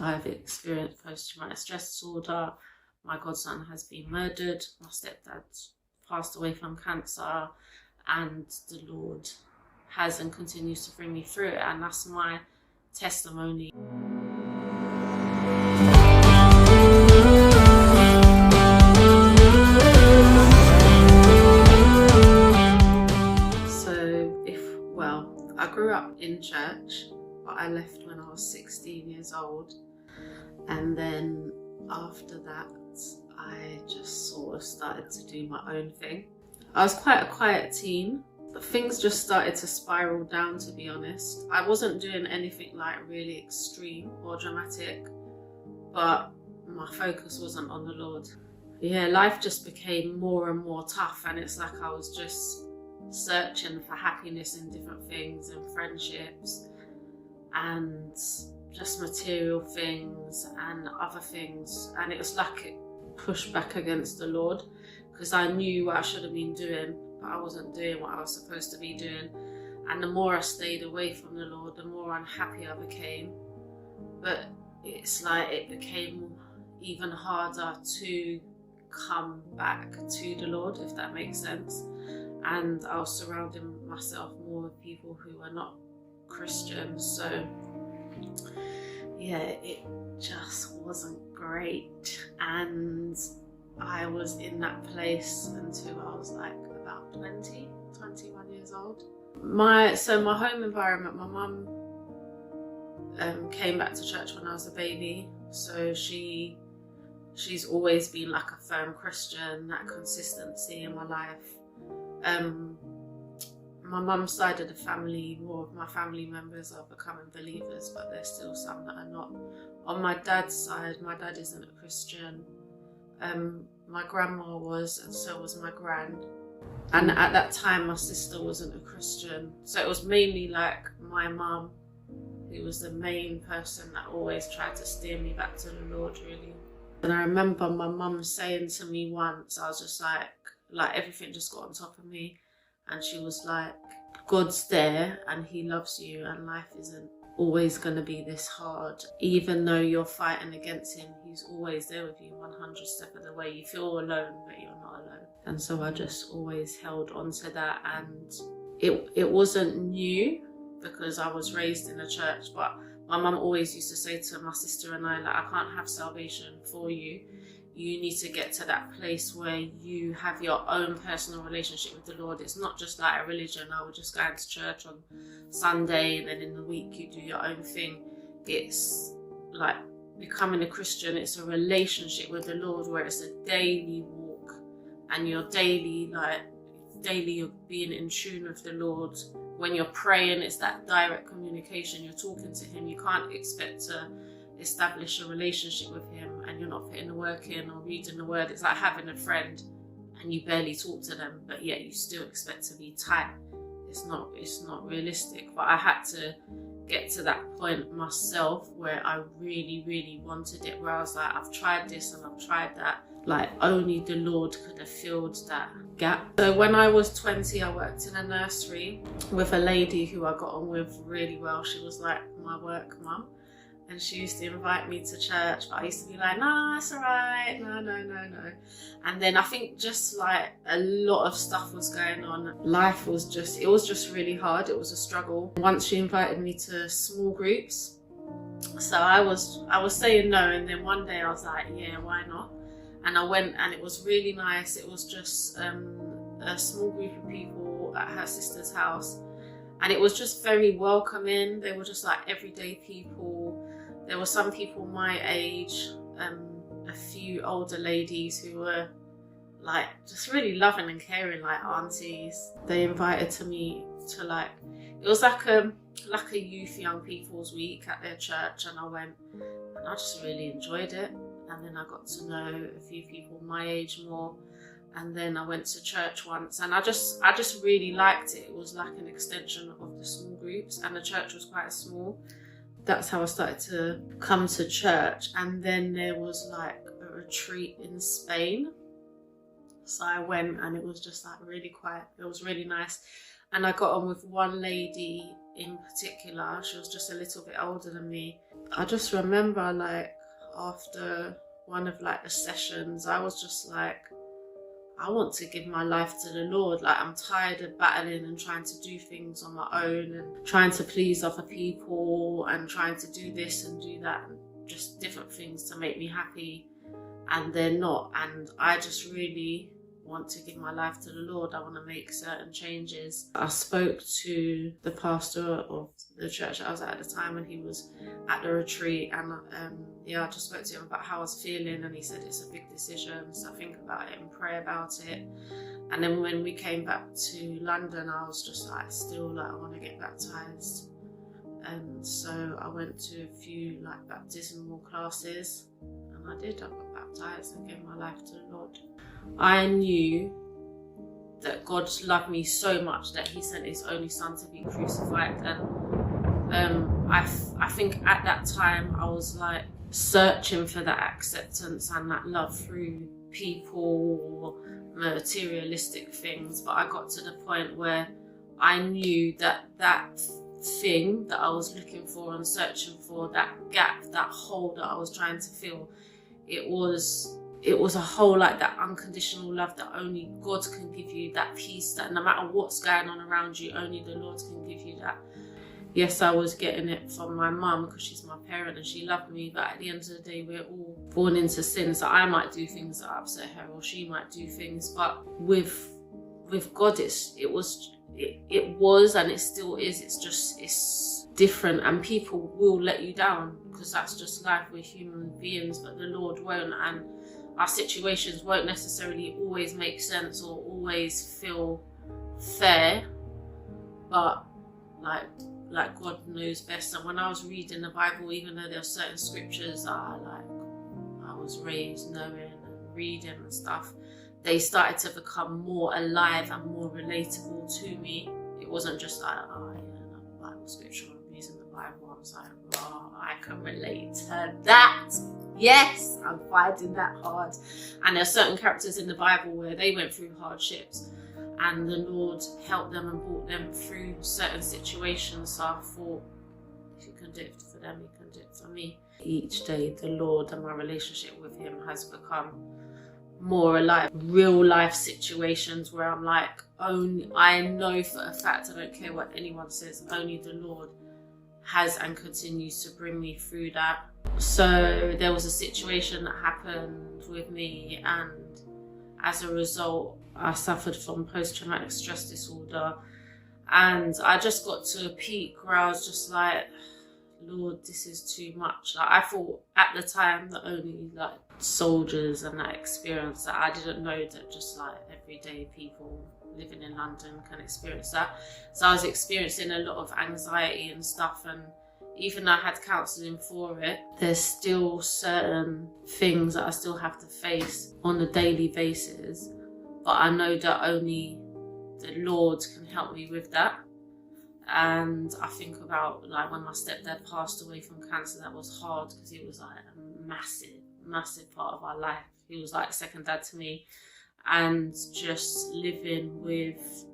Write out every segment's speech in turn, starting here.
I've experienced post-traumatic stress disorder. My godson has been murdered. My stepdad passed away from cancer, and the Lord has and continues to bring me through it, and that's my testimony. I grew up in church, but I left when I was 16 years old, and then after that I just sort of started to do my own thing. I was quite a quiet teen, but things just started to spiral down, to be honest. I wasn't doing anything like really extreme or dramatic, but my focus wasn't on the Lord. Yeah, life just became more and more tough, and it's like I was just searching for happiness in different things and friendships and just material things and other things, and it was like it pushed back against the Lord, because I knew what I should have been doing, but I wasn't doing what I was supposed to be doing. And the more I stayed away from the Lord, the more unhappy I became. But it's like it became even harder to come back to the Lord, if that makes sense. And I was surrounding myself more with people who are not Christians, so yeah, it just wasn't great. And I was in that place until I was like about 21 years old. My home environment, my mum came back to church when I was a baby, so she's always been like a firm Christian, that consistency in my life. My mum's side of the family, more of my family members are becoming believers, but there's still some that are not. On my dad's side, my dad isn't a Christian. My grandma was, and so was my gran. And at that time, my sister wasn't a Christian. So it was mainly like my mum who was the main person that always tried to steer me back to the Lord, really. And I remember my mum saying to me once, I was just like everything just got on top of me, and she was like, God's there and he loves you, and life isn't always going to be this hard. Even though you're fighting against him, he's always there with you 100 steps of the way. You feel alone, but you're not alone. And so I just always held on to that, and it wasn't new because I was raised in a church, but my mum always used to say to my sister and I, like, I can't have salvation for you. You need to get to that place where you have your own personal relationship with the Lord. It's not just like a religion. I would just go into church on Sunday and then in the week you do your own thing. It's like becoming a Christian. It's a relationship with the Lord where it's a daily walk, and you're daily you're being in tune with the Lord. When you're praying, it's that direct communication. You're talking to him. You can't expect to establish a relationship with him and you're not putting the work in or reading the word. It's like having a friend and you barely talk to them, but yet you still expect to be tight. It's not realistic. But I had to get to that point myself where I really, really wanted it, where I was like, I've tried this and I've tried that. Like, only the Lord could have filled that gap. So when I was 20, I worked in a nursery with a lady who I got on with really well. She was like my work mum. And she used to invite me to church, but I used to be like, nah, it's all right, no. And then I think just like a lot of stuff was going on. Life was just really hard. It was a struggle. Once she invited me to small groups. So I was saying no, and then one day I was like, yeah, why not? And I went, and it was really nice. It was just a small group of people at her sister's house. And it was just very welcoming. They were just like everyday people. There were some people my age, a few older ladies who were like just really loving and caring, like aunties. They invited me to like, it was like a youth young people's week at their church, and I went and I just really enjoyed it. And then I got to know a few people my age more. And then I went to church once, and I just really liked it. It was like an extension of the small groups, and the church was quite small. That's how I started to come to church. And then there was like a retreat in Spain. So I went, and it was just like really quiet. It was really nice. And I got on with one lady in particular, she was just a little bit older than me. I just remember, like, after one of like the sessions, I was just like, I want to give my life to the Lord. Like, I'm tired of battling and trying to do things on my own and trying to please other people and trying to do this and do that and just different things to make me happy, and they're not. And I just really want to give my life to the Lord. I want to make certain changes. I spoke to the pastor of the church that I was at the time when he was at the retreat, and I just spoke to him about how I was feeling, and he said it's a big decision, so think about it and pray about it. And then when we came back to London, I was just like, still like, I want to get baptised. And so I went to a few like baptismal classes, and I got baptised and gave my life to the Lord. I knew that God loved me so much that he sent his only son to be crucified, and I think at that time I was like searching for that acceptance and that love through people or materialistic things, but I got to the point where I knew that that thing that I was looking for and searching for, that gap, that hole that I was trying to fill, it was a hole, like that unconditional love that only God can give you, that peace that no matter what's going on around you, only the Lord can give you that. Yes, I was getting it from my mum because she's my parent and she loved me, but at the end of the day, we're all born into sin, so I might do things that upset her or she might do things, but with God, it was and it still is, it's different, and people will let you down because that's just life. We're human beings, but the Lord won't, and our situations won't necessarily always make sense or always feel fair, but like God knows best. And when I was reading the Bible, even though there are certain scriptures that I was raised knowing and reading and stuff, they started to become more alive and more relatable to me. It wasn't just like, oh yeah, another Bible scripture, I'm using the Bible. I was like, oh, I can relate to that. Yes, I'm finding that hard. And there are certain characters in the Bible where they went through hardships and the Lord helped them and brought them through certain situations. So I thought, if he can do it for them, he can do it for me. Each day, the Lord and my relationship with him has become more alive. Real life situations where I'm like, I know for a fact, I don't care what anyone says, only the Lord has and continues to bring me through that. So there was a situation that happened with me, and as a result, I suffered from post-traumatic stress disorder, and I just got to a peak where I was just like, Lord, this is too much. Like, I thought at the time that only like soldiers and that experience, that I didn't know that just like everyday people living in London can experience that. So I was experiencing a lot of anxiety and stuff, and even though I had counselling for it, there's still certain things that I still have to face on a daily basis, but I know that only the Lord can help me with that. And I think about like when my stepdad passed away from cancer, that was hard because he was like a massive part of our life. He was like second dad to me, and just living with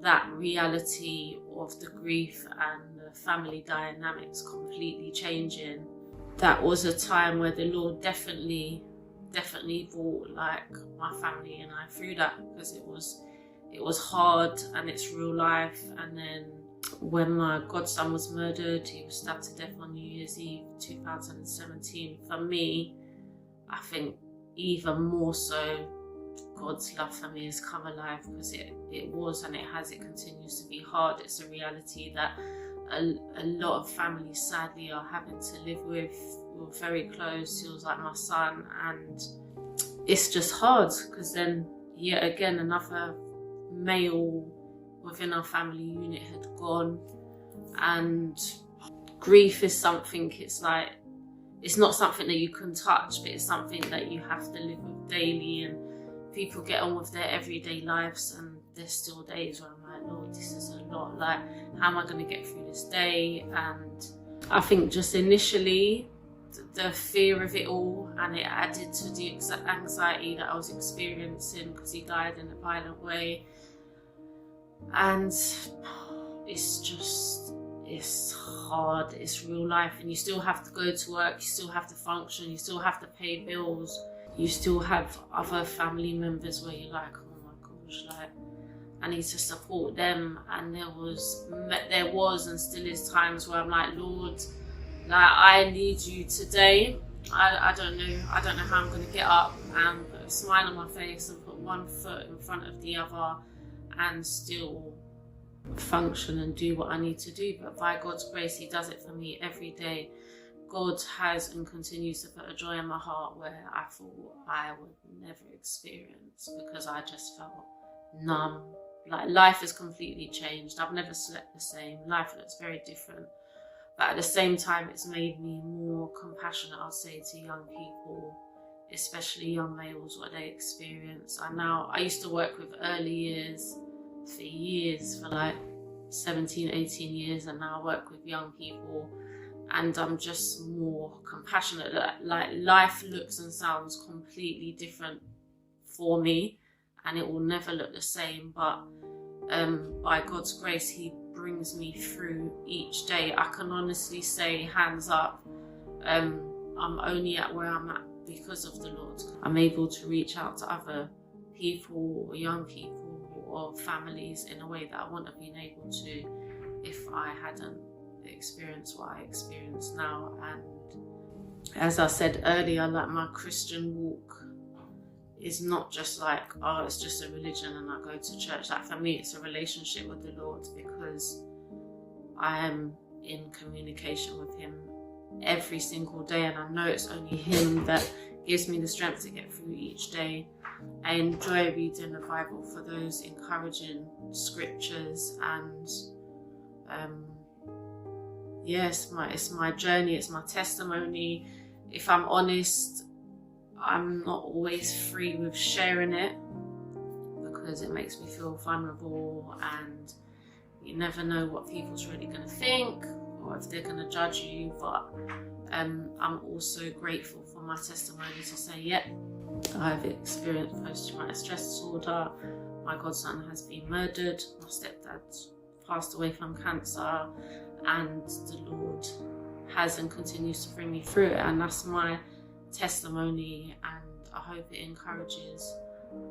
that reality of the grief and the family dynamics completely changing. That was a time where the Lord definitely brought like my family and I through that, because it was hard and it's real life. And then when my godson was murdered, he was stabbed to death on New Year's Eve 2017. For me, I think even more so, God's love for me has come alive, because it was and it continues to be hard. It's a reality that a lot of families sadly are having to live with. We're very close, he was like my son, and it's just hard because then yet again another male within our family unit had gone. And grief is something, it's like, it's not something that you can touch, but it's something that you have to live with daily, and people get on with their everyday lives, and there's still days where I'm like, Lord, this is a lot, like how am I going to get through this day? And I think just initially the fear of it all, and it added to the anxiety that I was experiencing because he died in a violent way. And it's just it's hard, it's real life, and you still have to go to work, you still have to function, you still have to pay bills, you still have other family members where you're like, oh my gosh, like, I need to support them. And there was and still is times where I'm like, Lord, like, I need you today. I don't know how I'm going to get up and put a smile on my face and put one foot in front of the other and still function and do what I need to do. But by God's grace, he does it for me every day. God has and continues to put a joy in my heart where I thought I would never experience, because I just felt numb. Like, life has completely changed. I've never slept the same. Life looks very different. But at the same time, it's made me more compassionate, I'll say, to young people, especially young males, what they experience. I used to work with early years for years, for like 17, 18 years, and now I work with young people, and I'm just more compassionate. Like, life looks and sounds completely different for me, and it will never look the same, but by God's grace, he brings me through each day. I can honestly say, hands up, I'm only at where I'm at because of the Lord. I'm able to reach out to other people, or young people, or families in a way that I wouldn't have been able to if I hadn't experienced what I experience now. And as I said earlier, like, my Christian walk is not just like, oh, it's just a religion and I go to church. Like, for me, it's a relationship with the Lord, because I am in communication with him every single day, and I know it's only him that gives me the strength to get through each day. I enjoy reading the Bible for those encouraging scriptures, and yes, it's my journey, it's my testimony. If I'm honest, I'm not always free with sharing it, because it makes me feel vulnerable, and you never know what people's really going to think, or if they're going to judge you. But I'm also grateful for my testimony to say, yeah, I've experienced post-traumatic stress disorder, my godson has been murdered, my stepdad passed away from cancer, and the Lord has and continues to bring me through it. And that's my testimony, and I hope it encourages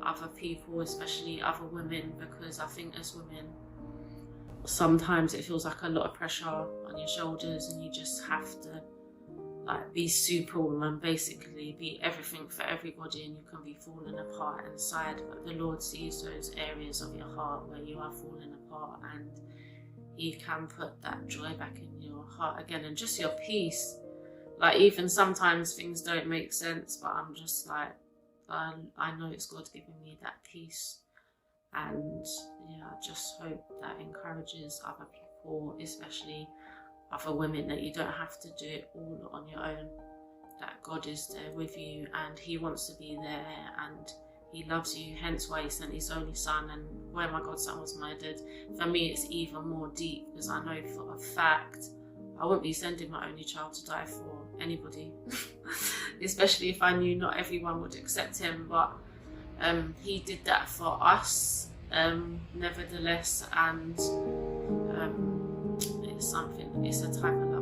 other people, especially other women, because I think as women, sometimes it feels like a lot of pressure on your shoulders, and you just have to, like, be superwoman, basically be everything for everybody, and you can be falling apart inside. But the Lord sees those areas of your heart where you are falling apart, and he can put that joy back in your heart again, and just your peace. Like, even sometimes things don't make sense, but I'm just like, I know it's God giving me that peace. And yeah, I just hope that encourages other people, especially other women, that you don't have to do it all on your own, that God is there with you, and he wants to be there, and he loves you, hence why he sent his only son. And where my godson was murdered, for me it's even more deep, because I know for a fact I wouldn't be sending my only child to die for anybody, especially if I knew not everyone would accept him. But he did that for us, nevertheless, and it's a type of